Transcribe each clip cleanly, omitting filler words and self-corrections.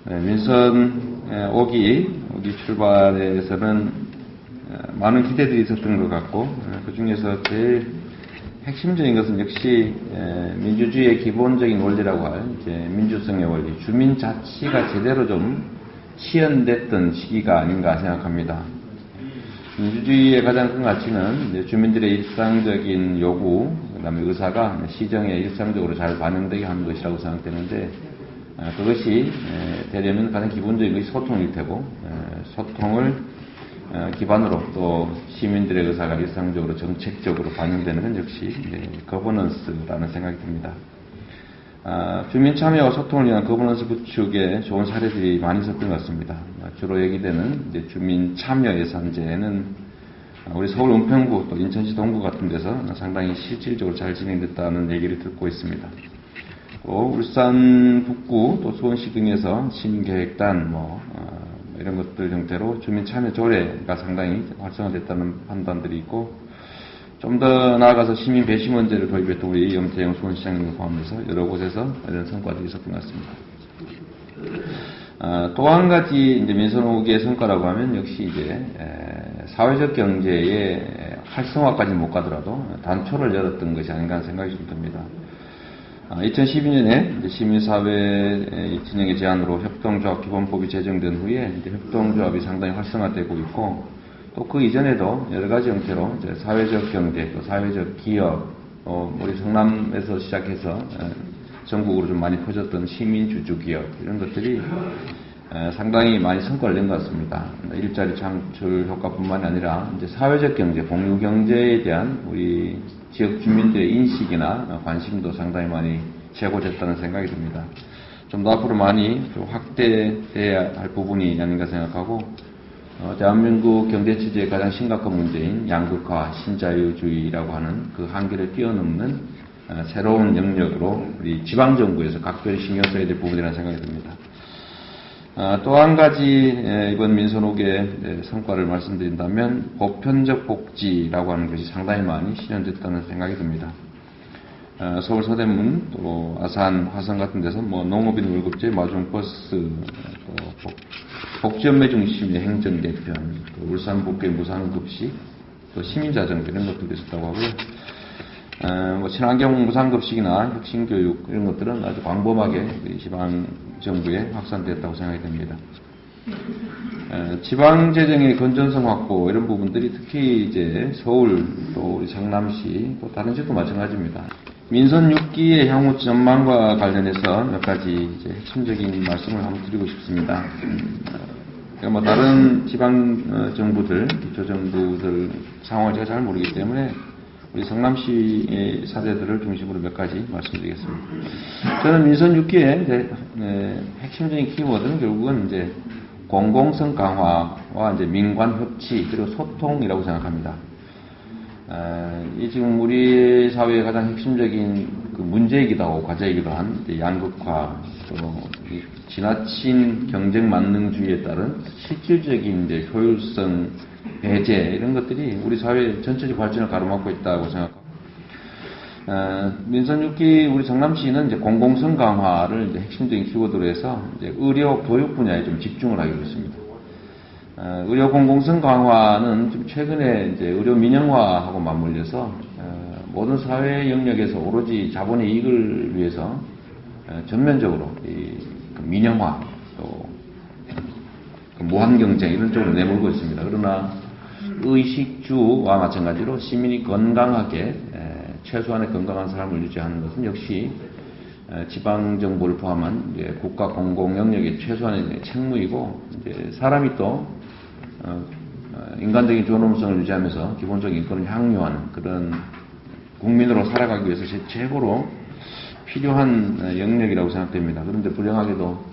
민선 5기 출발에서는 많은 기대들이 있었던 것 같고, 그 중에서 제일 핵심적인 것은 역시 민주주의의 기본적인 원리라고 할 민주성의 원리, 주민자치가 제대로 좀 실현됐던 시기가 아닌가 생각합니다. 민주주의의 가장 큰 가치는 주민들의 일상적인 요구, 그다음에 의사가 시정에 일상적으로 잘 반영되게 하는 것이라고 생각되는데, 그것이 되려면 가장 기본적인 것이 소통일 테고, 소통을 기반으로 또 시민들의 의사가 일상적으로 정책적으로 반영되는 건 역시 거버넌스라는 생각이 듭니다. 주민 참여와 소통을 위한 거버넌스 구축에 좋은 사례들이 많이 있었던 것 같습니다. 주로 얘기되는 주민 참여 예산제는 우리 서울 은평구 또 인천시 동구 같은 데서 상당히 실질적으로 잘 진행됐다는 얘기를 듣고 있습니다. 또 울산 북구 또 수원시 등에서 시민계획단 이런 것들 형태로 주민 참여 조례가 상당히 활성화됐다는 판단들이 있고, 좀 더 나아가서 시민 배심원제를 도입했던 우리 염태영 수원시장님을 포함해서 여러 곳에서 이런 성과들이 있었던 것 같습니다. 또 한 가지 민선 5기의 성과라고 하면 역시 사회적 경제의 활성화까지는 못 가더라도 단초를 열었던 것이 아닌가 하는 생각이 좀 듭니다. 2012년에 시민사회 진영의 제안으로 협동조합 기본법이 제정된 후에 협동조합이 상당히 활성화되고 있고, 또 그 이전에도 여러 가지 형태로 사회적 경제, 또 사회적 기업, 우리 성남에서 시작해서 전국으로 좀 많이 퍼졌던 시민주주 기업, 이런 것들이 상당히 많이 성과를 낸 것 같습니다. 일자리 창출 효과뿐만 아니라 사회적 경제, 공유 경제에 대한 우리 지역 주민들의 인식이나 관심도 상당히 많이 제고됐다는 생각이 듭니다. 좀 더 앞으로 많이 좀 확대돼야 할 부분이 아닌가 생각하고, 대한민국 경제 체제의 가장 심각한 문제인 양극화, 신자유주의라고 하는 그 한계를 뛰어넘는 새로운 영역으로 우리 지방정부에서 각별히 신경 써야 될 부분이라는 생각이 듭니다. 또 한 가지 이번 민선 5기의 성과를 말씀드린다면 보편적 복지라고 하는 것이 상당히 많이 실현됐다는 생각이 듭니다. 서울 서대문, 또 아산, 화성 같은 데서 농업인 월급제, 마중버스, 또 복지연매 중심의 행정 개편, 또 울산 북구의 무상급식, 또 시민자전거 이런 것들도 있었다고 하고요. 친환경 무상급식이나 혁신교육 이런 것들은 아주 광범하게 지방 정부에 확산되었다고 생각이 됩니다. 지방 재정의 건전성 확보 이런 부분들이 특히 서울 또 우리 성남시 또 다른 지역도 마찬가지입니다. 민선 6기의 향후 전망과 관련해서 몇 가지 핵심적인 말씀을 한번 드리고 싶습니다. 다른 지방 정부들, 기초정부들 상황을 제가 잘 모르기 때문에 우리 성남시의 사례들을 중심으로 몇 가지 말씀드리겠습니다. 저는 민선 6기의 핵심적인 키워드는 결국은 공공성 강화와 민관 협치 그리고 소통이라고 생각합니다. 이 지금 우리 사회의 가장 핵심적인 그 문제이기도 하고 과제이기도 한 양극화, 또 지나친 경쟁 만능주의에 따른 실질적인 효율성 배제 이런 것들이 우리 사회 전체적 발전을 가로막고 있다고 생각합니다. 민선 6기 우리 성남시는 공공성 강화를 핵심적인 키워드로 해서 의료 교육 분야에 좀 집중을 하기로 했습니다. 의료 공공성 강화는 좀 최근에 의료 민영화하고 맞물려서 모든 사회 영역에서 오로지 자본의 이익을 위해서 전면적으로 그 민영화 또 무한 경쟁 이런 쪽으로 내몰고 있습니다. 그러나 의식주와 마찬가지로 시민이 건강하게 최소한의 건강한 삶을 유지하는 것은 역시 지방정부를 포함한 국가 공공 영역의 최소한의 책무이고, 사람이 또 인간적인 존엄성을 유지하면서 기본적인 인권을 향유하는 그런 국민으로 살아가기 위해서 최고로 필요한 영역이라고 생각됩니다. 그런데 불행하게도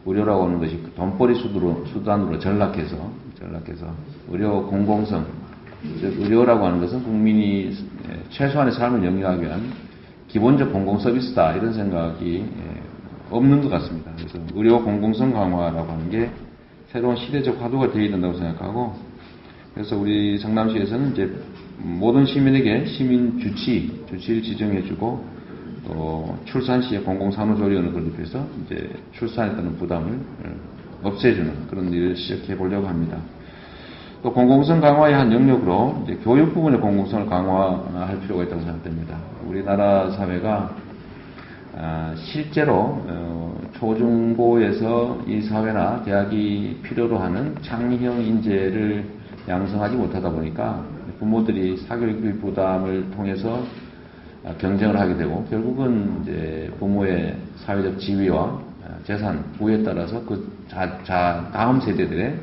의료라고 하는 것이 돈벌이 수단으로 전락해서 의료 공공성, 즉 의료라고 하는 것은 국민이 최소한의 삶을 영위하기 위한 기본적 공공 서비스다 이런 생각이 없는 것 같습니다. 그래서 의료 공공성 강화라고 하는 게 새로운 시대적 화두가 되어야 된다고 생각하고, 그래서 우리 성남시에서는 모든 시민에게 시민 주치를 지정해주고 또 출산 시에 공공산후조리원을 건립해서 이제 출산에 따른 부담을 없애주는 그런 일을 시작해 보려고 합니다. 또 공공성 강화의 한 영역으로 이제 교육 부분의 공공성을 강화할 필요가 있다고 생각됩니다. 우리나라 사회가 실제로 초중고에서 이 사회나 대학이 필요로 하는 창의형 인재를 양성하지 못하다 보니까 부모들이 사교육비 부담을 통해서 경쟁을 하게 되고 결국은 이제 부모의 사회적 지위와 재산, 부에 따라서 그 다음 세대들의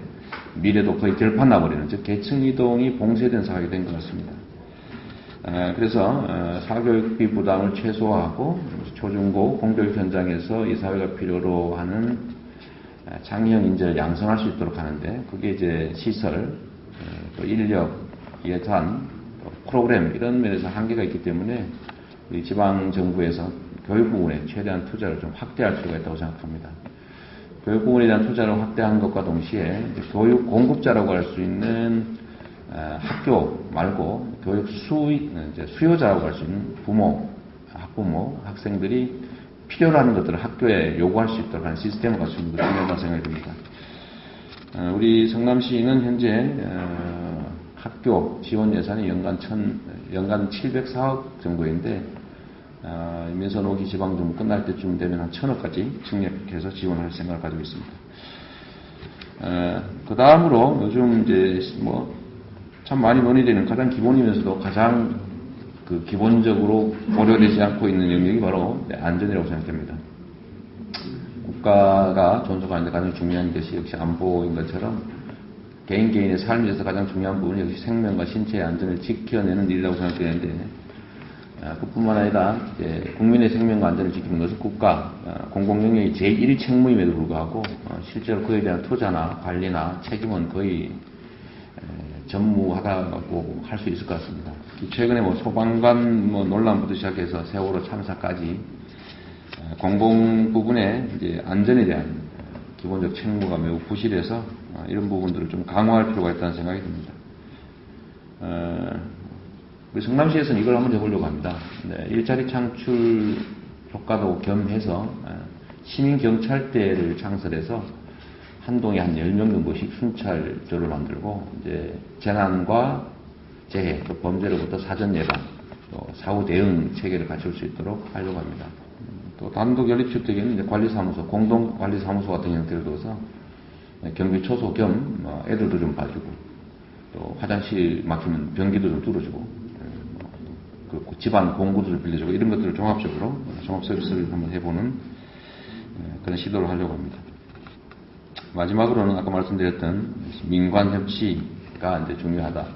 미래도 거의 결판나버리는, 즉 계층 이동이 봉쇄된 사회가 된 것 같습니다. 그래서 사교육비 부담을 최소화하고 초중고 공교육 현장에서 이 사회가 필요로 하는 창의형 인재를 양성할 수 있도록 하는데 그게 이제 시설, 또 인력, 예산, 또 프로그램 이런 면에서 한계가 있기 때문에 우리 지방 정부에서 교육 부분에 최대한 투자를 좀 확대할 필요가 있다고 생각합니다. 교육 부분에 대한 투자를 확대하는 것과 동시에 교육 공급자라고 할 수 있는 학교 말고 교육 수요자라고 할 수 있는 부모, 학부모, 학생들이 필요로 하는 것들을 학교에 요구할 수 있도록 하는 시스템을 갖추는 것이 중요하다고 생각이 듭니다. 우리 성남시는 현재 학교 지원 예산이 연간 704억 정도인데 민선 5기 지방정부 끝날 때쯤 되면 한 1,000억까지 증액해서 지원할 생각을 가지고 있습니다. 그 다음으로 요즘 이제 참 많이 논의되는 가장 기본이면서도 가장 기본적으로 고려되지 않고 있는 영역이 바로 안전이라고 생각됩니다. 국가가 존속하는 데 가장 중요한 것이 역시 안보인 것처럼 개인의 삶에서 가장 중요한 부분이 역시 생명과 신체의 안전을 지켜내는 일이라고 생각되는데 그뿐만 아니라 이제 국민의 생명과 안전을 지키는 것은 국가 공공영역의 제1 책무임에도 불구하고 실제로 그에 대한 투자나 관리나 책임은 거의 전무하다고 할 수 있을 것 같습니다. 최근에 소방관 논란부터 시작해서 세월호 참사까지 공공 부분의 이제 안전에 대한 기본적 책무가 매우 부실해서 이런 부분들을 좀 강화할 필요가 있다는 생각이 듭니다. 우리 성남시에서는 이걸 한번 해보려고 합니다. 일자리 창출 효과도 겸해서 시민경찰대를 창설해서 한 동에 한 10명 정도씩 순찰조를 만들고 이제 재난과 재해, 또 범죄로부터 사전 예방, 또 사후 대응 체계를 갖출 수 있도록 하려고 합니다. 또 단독 연립주택에는 이제 관리사무소, 공동관리사무소 같은 형태를 둬서 경비 초소 겸 애들도 좀 봐주고 또 화장실 막히면 변기도 좀 뚫어주고 그리고 집안 공구들을 빌려주고 이런 것들을 종합적으로 종합 서비스를 한번 해보는 그런 시도를 하려고 합니다. 마지막으로는 아까 말씀드렸던 민관 협치가 이제 중요하다.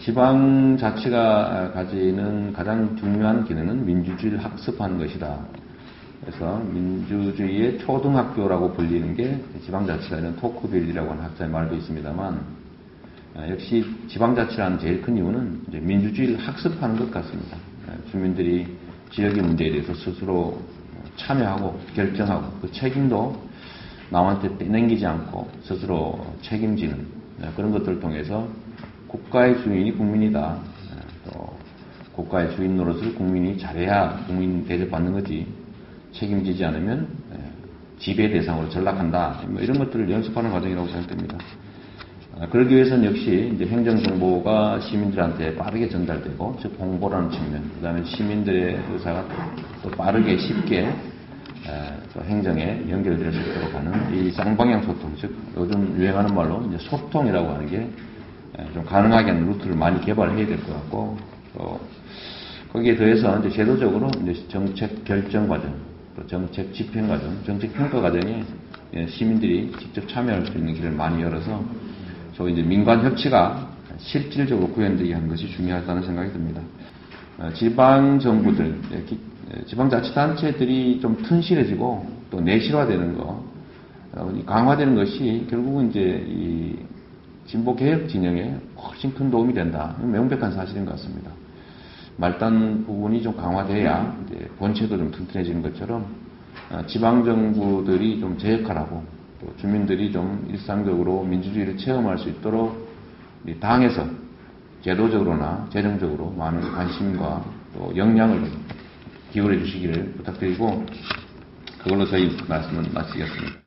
지방자치가 가지는 가장 중요한 기능은 민주주의를 학습하는 것이다. 그래서 민주주의의 초등학교라고 불리는 게 지방자치가 이런 토크빌이라고 하는 학자의 말도 있습니다만 역시 지방자치라는 제일 큰 이유는 이제 민주주의를 학습하는 것 같습니다. 주민들이 지역의 문제에 대해서 스스로 참여하고 결정하고 그 책임도 남한테 빼넘기지 않고 스스로 책임지는 그런 것들을 통해서 국가의 주인이 국민이다. 또 국가의 주인 노릇을 국민이 잘해야 국민 대접받는 거지 책임지지 않으면 지배 대상으로 전락한다. 이런 것들을 연습하는 과정이라고 생각됩니다. 그러기 위해서는 역시 이제 행정정보가 시민들한테 빠르게 전달되고, 즉 홍보라는 측면, 그 다음에 시민들의 의사가 또 빠르게 쉽게 또 행정에 연결될 수 있도록 하는 이 쌍방향 소통, 즉 요즘 유행하는 말로 이제 소통이라고 하는 게 좀 가능하게 하는 루트를 많이 개발해야 될 것 같고, 또 거기에 더해서 이제 제도적으로 이제 정책 결정 과정, 또 정책 집행 과정, 정책 평가 과정에 시민들이 직접 참여할 수 있는 길을 많이 열어서 소위 이제 민관 협치가 실질적으로 구현되게 하는 것이 중요하다는 생각이 듭니다. 지방 정부들, 지방자치단체들이 좀 튼실해지고 또 내실화되는 거, 강화되는 것이 결국은 이제 이 진보개혁 진영에 훨씬 큰 도움이 된다. 명백한 사실인 것 같습니다. 말단 부분이 좀 강화돼야 이제 본체도 좀 튼튼해지는 것처럼 지방정부들이 좀 제 역할하고 또 주민들이 좀 일상적으로 민주주의를 체험할 수 있도록 당에서 제도적으로나 재정적으로 많은 관심과 또 역량을 기울여 주시기를 부탁드리고 그걸로 저희 말씀은 마치겠습니다.